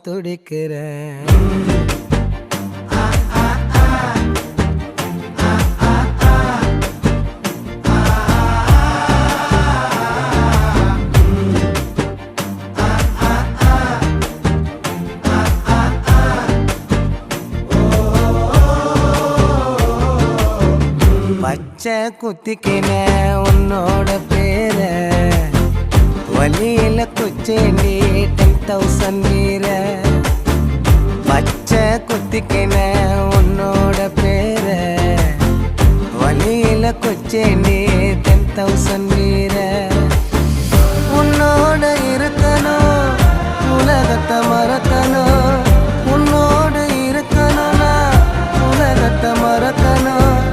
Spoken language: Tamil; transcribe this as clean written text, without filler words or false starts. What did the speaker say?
துடிக்கிறேன். பச்சை குத்திக்கின உன்னோட பேர வலியில குச்சேண்டி 10,000 வீர. பச்சை குத்திக்கின உன்னோட பேர வலியில குச்சேண்டி 10,000 வீர. உன்னோட இருக்கணும் உலகத்தை மறக்கணும்